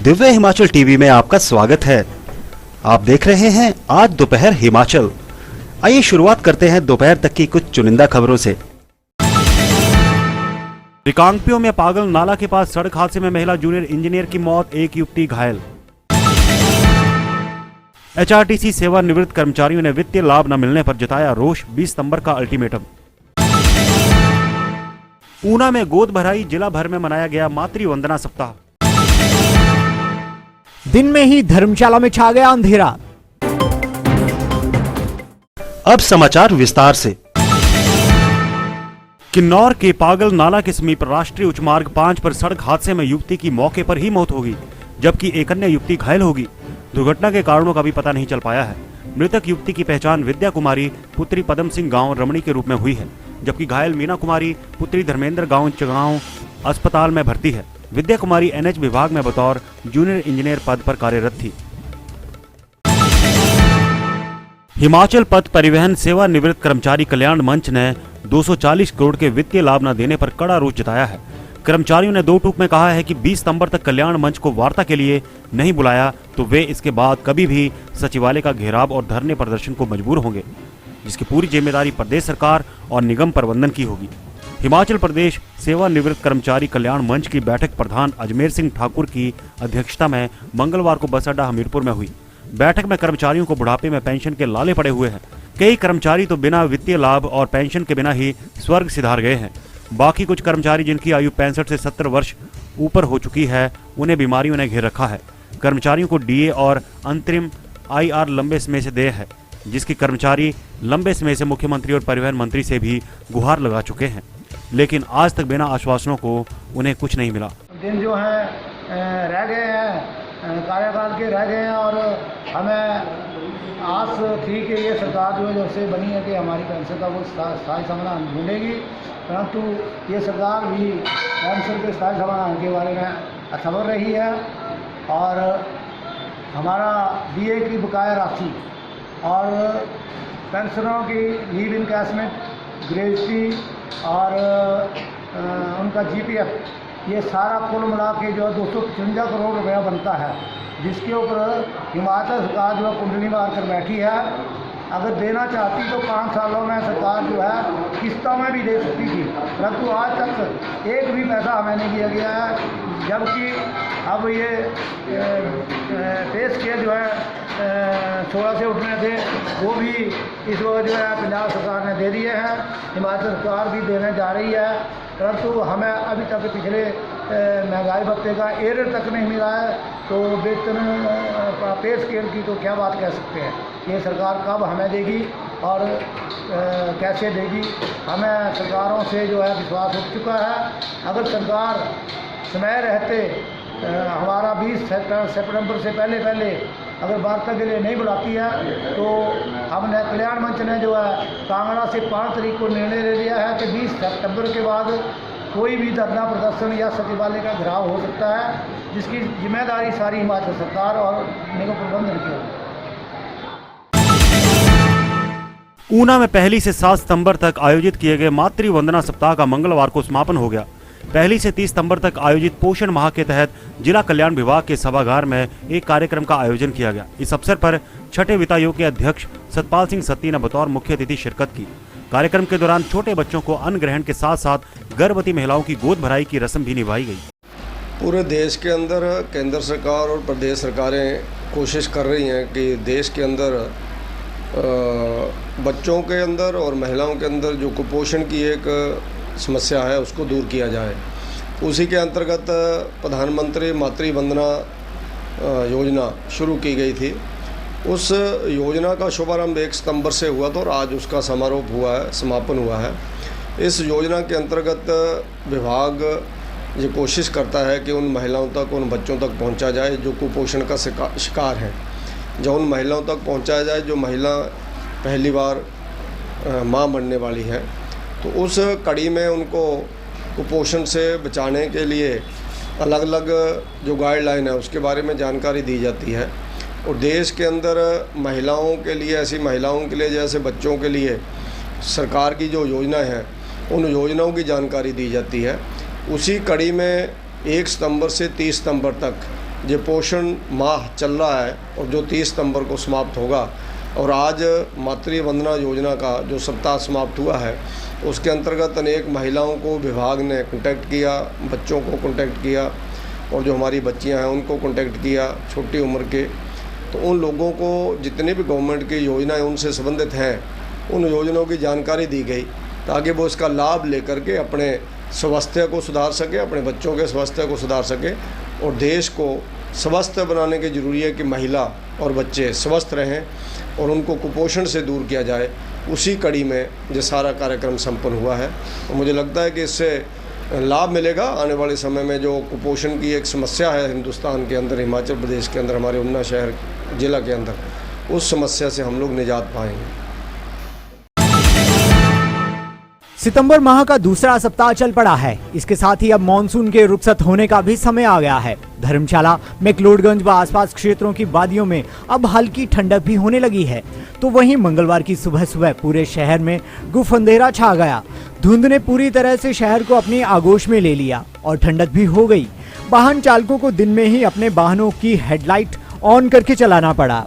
Divya Himachal TV में आपका स्वागत है। आप देख रहे हैं आज दोपहर हिमाचल। आइए शुरुआत करते हैं दोपहर तक की कुछ चुनिंदा खबरों से। रिकांगपिओ में पागल नाला के पास सड़क हादसे में महिला जूनियर इंजीनियर की मौत, एक युवती घायल। एचआरटीसी सेवानिवृत्त कर्मचारियों ने वित्तीय लाभ न मिलने पर जताया रोष, 20 सितंबर का अल्टीमेटम। ऊना में गोद भराई, जिला भर में मनाया गया मातृ वंदना सप्ताह। दिन में ही धर्मशाला में छा गया अंधेरा। अब समाचार विस्तार से। किन्नौर के पागल नाला के समीप राष्ट्रीय उच्च मार्ग 5 पर सड़क हादसे में युवती की मौके पर ही मौत होगी, जबकि एक अन्य युवती घायल होगी। दुर्घटना के कारणों का भी पता नहीं चल पाया है। मृतक युवती की पहचान विद्या कुमारी पुत्री पदम सिंह गांव रमणी के रूप में हुई है, जबकि घायल मीना कुमारी पुत्री धर्मेंद्र गांव चगांव अस्पताल में भर्ती है। विद्या कुमारी एनएच विभाग में बतौर जूनियर इंजीनियर पद पर कार्यरत थी। हिमाचल पथ परिवहन सेवानिवृत्त कर्मचारी कल्याण मंच ने 240 करोड़ के वित्तीय लाभ न देने पर कड़ा रोष जताया है। कर्मचारियों ने दो टूक में कहा है कि 20 सितंबर तक कल्याण मंच को वार्ता के लिए नहीं बुलाया तो वे इसके बाद कभी भी सचिवालय का घेराव और धरने प्रदर्शन को मजबूर होंगे, जिसकी पूरी जिम्मेदारी प्रदेश सरकार और निगम प्रबंधन की होगी। हिमाचल प्रदेश सेवानिवृत्त कर्मचारी कल्याण मंच की बैठक प्रधान अजमेर सिंह ठाकुर की अध्यक्षता में मंगलवार को बस अड्डा हमीरपुर में हुई। बैठक में कर्मचारियों को बुढ़ापे में पेंशन के लाले पड़े हुए हैं। कई कर्मचारी तो बिना वित्तीय लाभ और पेंशन के बिना ही स्वर्ग सिधार गए हैं। बाकी कुछ कर्मचारी जिनकी आयु 65 से 70 वर्ष ऊपर हो चुकी है, उन्हें बीमारियों ने घेर रखा है। कर्मचारियों को डीए और अंतरिम आईआर लंबे समय से देय है, जिसकी कर्मचारी लंबे समय से मुख्यमंत्री और परिवहन मंत्री से भी गुहार लगा चुके हैं, लेकिन आज तक बिना आश्वासनों को उन्हें कुछ नहीं मिला। दिन जो है रह गए हैं, कार्यकाल के रह गए हैं और हमें आस थी कि ये सरकार जो है जब से बनी है कि हमारी पेंशन का वो स्थायी समाधान ढूंढेगी, परंतु ये सरकार भी पेंशन के स्थायी समाधान के बारे में असफल रही है। और हमारा डीए की बकाया राशि और पेंशनों की लीव इनकैशमेंट, ग्रेजुटी और उनका जीपीएफ, ये सारा कुल मिला के जो 255 करोड़ रुपया बनता है, जिसके ऊपर हिमाचल सरकार जो है कुंडली मार कर बैठी है। अगर देना चाहती तो 5 सालों में सरकार जो है किस्तों में भी दे सकती थी, परंतु आज तक एक भी पैसा हमें नहीं दिया गया है। जबकि अब ये पे स्केल जो है 16 से उठने थे, वो भी इस वक्त जो है पंजाब सरकार ने दे दिए हैं। हिमाचल सरकार भी देने जा रही है, परंतु हमें अभी तक पिछले महंगाई भत्ते का एरर तक नहीं मिला है। तो वेतन पे स्केल की तो क्या बात कह सकते हैं। ये सरकार कब हमें देगी और कैसे देगी, हमें सरकारों से जो है विश्वास उठ चुका है। अगर सरकार समय रहते हमारा 20 सितंबर से पहले अगर वार्ता के लिए नहीं बुलाती है, तो हमने कल्याण मंच ने जो है कांगड़ा से 5 तारीख को निर्णय ले लिया है कि 20 सितंबर के बाद कोई भी धरना प्रदर्शन या सचिवालय का घेराव हो सकता है, जिसकी जिम्मेदारी सारी हिमाचल सरकार और निगम प्रबंधन की होगी। ऊना में पहली से 7 सितंबर तक आयोजित किए गए मातृ वंदना सप्ताह का मंगलवार को समापन हो गया। पहली से 30 सितंबर तक आयोजित पोषण माह के तहत जिला कल्याण विभाग के सभागार में एक कार्यक्रम का आयोजन किया गया। इस अवसर पर छठे वित्त आयोग के अध्यक्ष सतपाल सिंह सत्ती ने बतौर मुख्य अतिथि शिरकत की। कार्यक्रम के दौरान छोटे बच्चों को अन्न ग्रहण के साथ साथ गर्भवती महिलाओं की गोद भराई की रस्म भी निभाई गई। पूरे देश के अंदर केंद्र सरकार और प्रदेश सरकारें कोशिश कर रही हैं कि देश के अंदर बच्चों के अंदर और महिलाओं के अंदर जो कुपोषण की एक समस्या है उसको दूर किया जाए। उसी के अंतर्गत प्रधानमंत्री मातृ वंदना योजना शुरू की गई थी। उस योजना का शुभारंभ 1 सितंबर से हुआ था और आज उसका समारोह हुआ है, समापन हुआ है। इस योजना के अंतर्गत विभाग ये कोशिश करता है कि उन महिलाओं तक, उन बच्चों तक पहुंचा जाए जो कुपोषण का शिकार हैं, जो उन महिलाओं तक पहुंचाया जाए जो महिला पहली बार मां बनने वाली है। तो उस कड़ी में उनको कुपोषण से बचाने के लिए अलग अलग जो गाइडलाइन है उसके बारे में जानकारी दी जाती है। और देश के अंदर महिलाओं के लिए, ऐसी महिलाओं के लिए जैसे बच्चों के लिए सरकार की जो योजना है, उन योजनाओं की जानकारी दी जाती है। उसी कड़ी में 1 सितंबर से 30 सितंबर तक जो पोषण माह चल रहा है और जो 30 सितंबर को समाप्त होगा, और आज मातृ वंदना योजना का जो सप्ताह समाप्त हुआ है उसके अंतर्गत अनेक महिलाओं को विभाग ने कांटेक्ट किया, बच्चों को कांटेक्ट किया और जो हमारी बच्चियां हैं उनको कांटेक्ट किया छोटी उम्र के। तो उन लोगों को जितने भी गवर्नमेंट की योजनाएं उनसे संबंधित हैं उन योजनाओं की जानकारी दी गई ताकि वो इसका लाभ लेकर के अपने स्वास्थ्य को सुधार सके, अपने बच्चों के स्वास्थ्य को सुधार सके। और देश को स्वस्थ बनाने की ज़रूरी है कि महिला और बच्चे स्वस्थ रहें और उनको कुपोषण से दूर किया जाए। उसी कड़ी में ये सारा कार्यक्रम संपन्न हुआ है और मुझे लगता है कि इससे लाभ मिलेगा। आने वाले समय में जो कुपोषण की एक समस्या है हिंदुस्तान के अंदर, हिमाचल प्रदेश के अंदर, हमारे ऊना शहर ज़िला के अंदर, उस समस्या से हम लोग निजात पाएंगे। सितंबर माह का दूसरा सप्ताह चल पड़ा है। इसके साथ ही अब मॉनसून के रुखसत होने का भी समय आ गया है। धर्मशाला, मैक्लोडगंज व आसपास क्षेत्रों की वादियों में अब हल्की ठंडक भी होने लगी है। तो वहीं मंगलवार की सुबह सुबह पूरे शहर में गुफ अंधेरा छा गया। धुंध ने पूरी तरह से शहर को अपनी आगोश में ले लिया और ठंडक भी हो गई। वाहन चालकों को दिन में ही अपने वाहनों की हेडलाइट ऑन करके चलाना पड़ा।